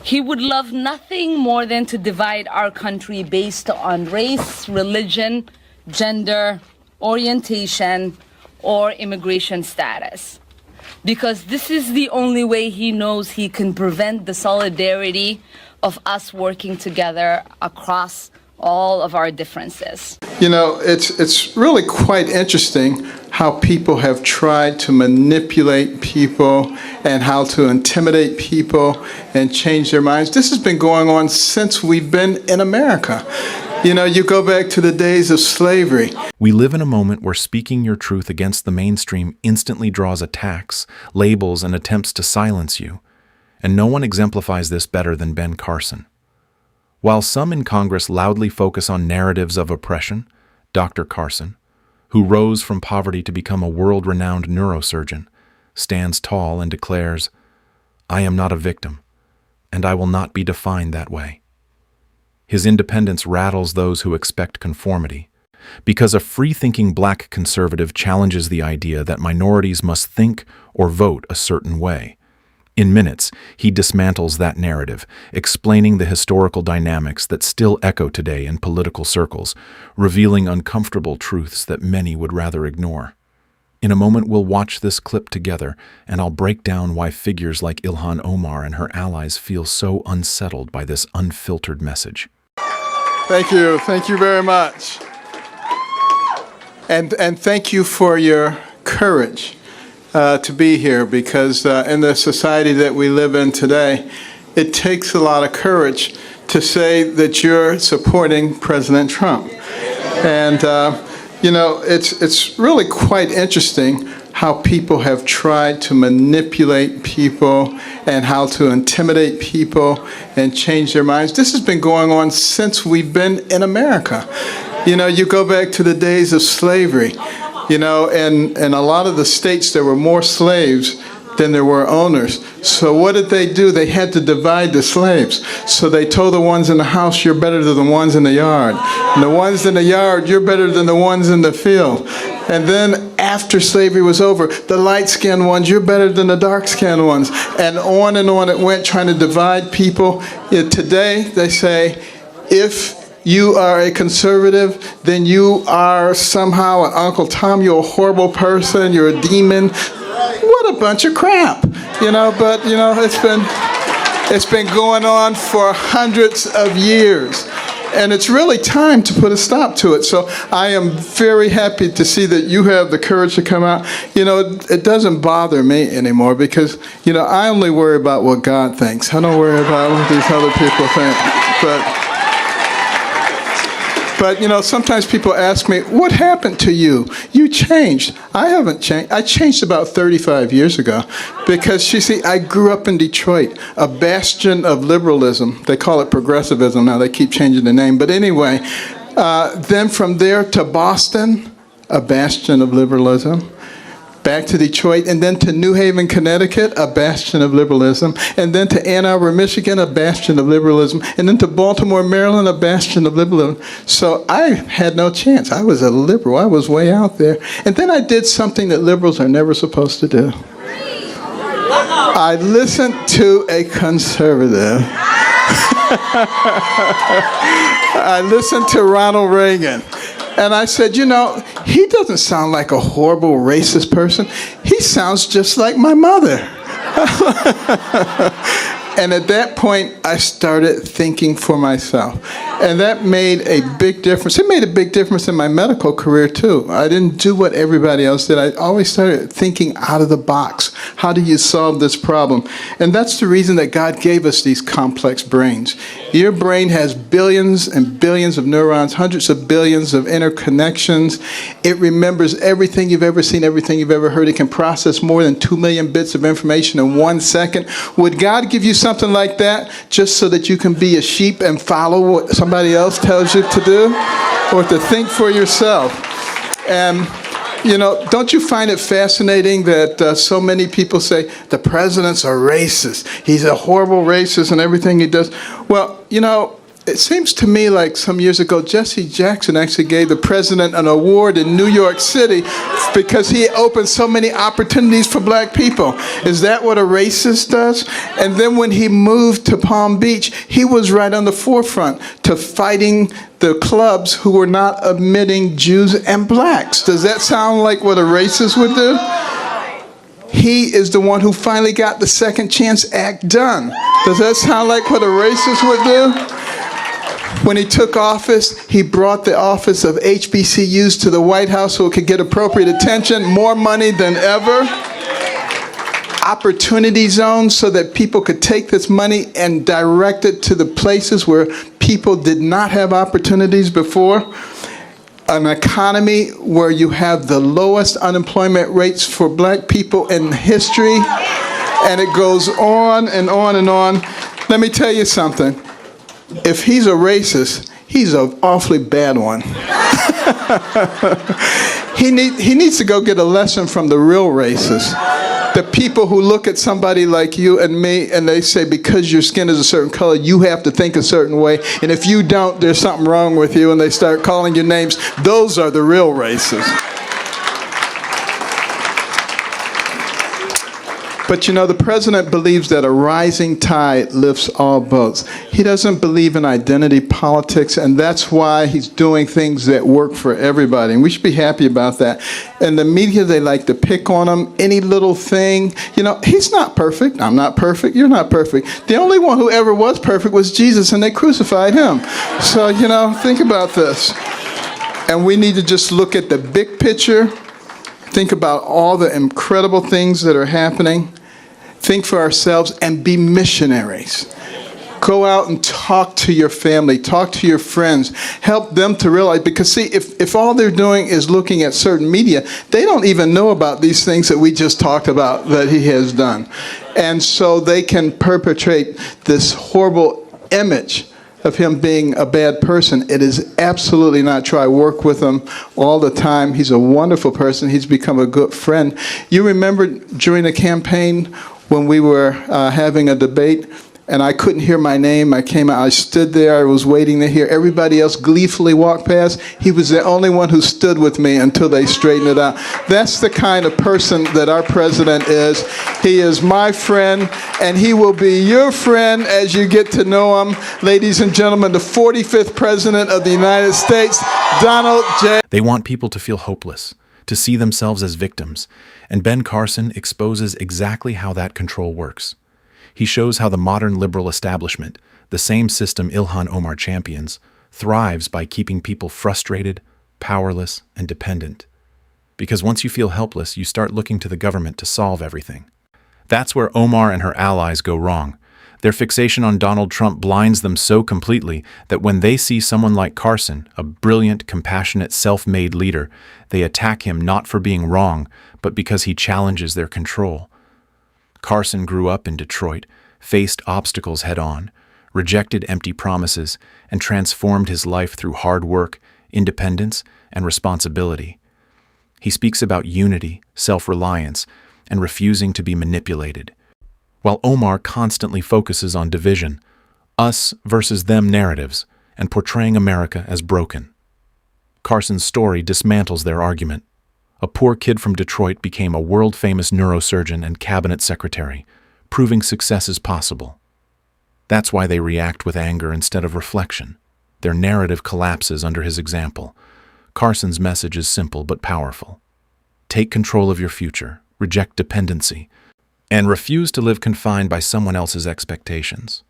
He would love nothing more than to divide our country based on race, religion, gender, orientation, or immigration status. Because this is the only way he knows he can prevent the solidarity of us working together across all of our differences. You know, it's really quite interesting how people have tried to manipulate people and how to intimidate people and change their minds. This has been going on since we've been in America. You know, you go back to the days of slavery. We live in a moment where speaking your truth against the mainstream instantly draws attacks, labels, and attempts to silence you. And no one exemplifies this better than Ben Carson. While some in Congress loudly focus on narratives of oppression, Dr. Carson, who rose from poverty to become a world-renowned neurosurgeon, stands tall and declares, "I am not a victim, and I will not be defined that way." His independence rattles those who expect conformity, because a free-thinking black conservative challenges the idea that minorities must think or vote a certain way. In minutes, he dismantles that narrative, explaining the historical dynamics that still echo today in political circles, revealing uncomfortable truths that many would rather ignore. In a moment, we'll watch this clip together, and I'll break down why figures like Ilhan Omar and her allies feel so unsettled by this unfiltered message. Thank you. Thank you very much. And thank you for your courage to be here, because in the society that we live in today, it takes a lot of courage to say that you're supporting President Trump. And, you know, it's really quite interesting how people have tried to manipulate people and how to intimidate people and change their minds. This has been going on since we've been in America. You know, you go back to the days of slavery. You know, and in a lot of the states there were more slaves than there were owners. So what did they do? They had to divide the slaves. So they told the ones in the house, you're better than the ones in the yard. And the ones in the yard, you're better than the ones in the field. And then after slavery was over, the light-skinned ones, you're better than the dark-skinned ones. And on it went, trying to divide people. Today, they say, if you are a conservative, then you are somehow an Uncle Tom, you're a horrible person, you're a demon. What a bunch of crap, you know, but, you know, it's been going on for hundreds of years. And it's really time to put a stop to it. So I am very happy to see that you have the courage to come out. You know, it doesn't bother me anymore because, you know, I only worry about what God thinks. I don't worry about what these other people think. But, you know, sometimes people ask me, what happened to you? You changed. I haven't changed. I changed about 35 years ago because, you see, I grew up in Detroit, a bastion of liberalism. They call it progressivism now. They keep changing the name. But anyway, then from there to Boston, a bastion of liberalism. Back to Detroit, and then to New Haven, Connecticut, a bastion of liberalism, and then to Ann Arbor, Michigan, a bastion of liberalism, and then to Baltimore, Maryland, a bastion of liberalism. So I had no chance. I was a liberal. I was way out there. And then I did something that liberals are never supposed to do. I listened to a conservative. I listened to Ronald Reagan. And I said, you know, he doesn't sound like a horrible racist person. He sounds just like my mother. And at that point, I started thinking for myself. And that made a big difference. It made a big difference in my medical career, too. I didn't do what everybody else did. I always started thinking out of the box. How do you solve this problem? And that's the reason that God gave us these complex brains. Your brain has billions and billions of neurons, hundreds of billions of interconnections. It remembers everything you've ever seen, everything you've ever heard. It can process more than 2 million bits of information in 1 second. Would God give you something like that just so that you can be a sheep and follow what somebody else tells you to do, or to think for yourself? And, you know, don't you find it fascinating that so many people say the president's a racist, he's a horrible racist and everything he does? Well, you know, it seems to me like some years ago, Jesse Jackson actually gave the president an award in New York City because he opened so many opportunities for black people. Is that what a racist does? And then when he moved to Palm Beach, he was right on the forefront to fighting the clubs who were not admitting Jews and blacks. Does that sound like what a racist would do? He is the one who finally got the Second Chance Act done. Does that sound like what a racist would do? When he took office, he brought the office of HBCUs to the White House so it could get appropriate attention, more money than ever. Opportunity zones so that people could take this money and direct it to the places where people did not have opportunities before. An economy where you have the lowest unemployment rates for black people in history, and it goes on and on and on. Let me tell you something. If he's a racist, he's an awfully bad one. He needs to go get a lesson from the real racists. The people who look at somebody like you and me and they say, because your skin is a certain color, you have to think a certain way. And if you don't, there's something wrong with you. And they start calling you names. Those are the real racists. But you know, the president believes that a rising tide lifts all boats. He doesn't believe in identity politics, and that's why he's doing things that work for everybody. And we should be happy about that. And the media, they like to pick on him, any little thing. You know, he's not perfect. I'm not perfect. You're not perfect. The only one who ever was perfect was Jesus, and they crucified him. So, you know, think about this. And we need to just look at the big picture. Think about all the incredible things that are happening. Think for ourselves and be missionaries. Go out and talk to your family, talk to your friends, help them to realize, because see, if all they're doing is looking at certain media, they don't even know about these things that we just talked about that he has done. And so they can perpetrate this horrible image of him being a bad person. It is absolutely not true. I work with him all the time. He's a wonderful person. He's become a good friend. You remember during the campaign when we were having a debate and I couldn't hear my name. I came out, I stood there, I was waiting to hear everybody else gleefully walk past. He was the only one who stood with me until they straightened it out. That's the kind of person that our president is. He is my friend, and he will be your friend as you get to know him. Ladies and gentlemen, the 45th president of the United States, Donald J. They want people to feel hopeless, to see themselves as victims, and Ben Carson exposes exactly how that control works. He shows how the modern liberal establishment, the same system Ilhan Omar champions, thrives by keeping people frustrated, powerless, and dependent. Because once you feel helpless, you start looking to the government to solve everything. That's where Omar and her allies go wrong. Their fixation on Donald Trump blinds them so completely that when they see someone like Carson, a brilliant, compassionate, self-made leader, they attack him not for being wrong, but because he challenges their control. Carson grew up in Detroit, faced obstacles head-on, rejected empty promises, and transformed his life through hard work, independence, and responsibility. He speaks about unity, self-reliance, and refusing to be manipulated, while Omar constantly focuses on division, us versus them narratives, and portraying America as broken. Carson's story dismantles their argument. A poor kid from Detroit became a world-famous neurosurgeon and cabinet secretary, proving success is possible. That's why they react with anger instead of reflection. Their narrative collapses under his example. Carson's message is simple but powerful. Take control of your future, reject dependency, and refuse to live confined by someone else's expectations.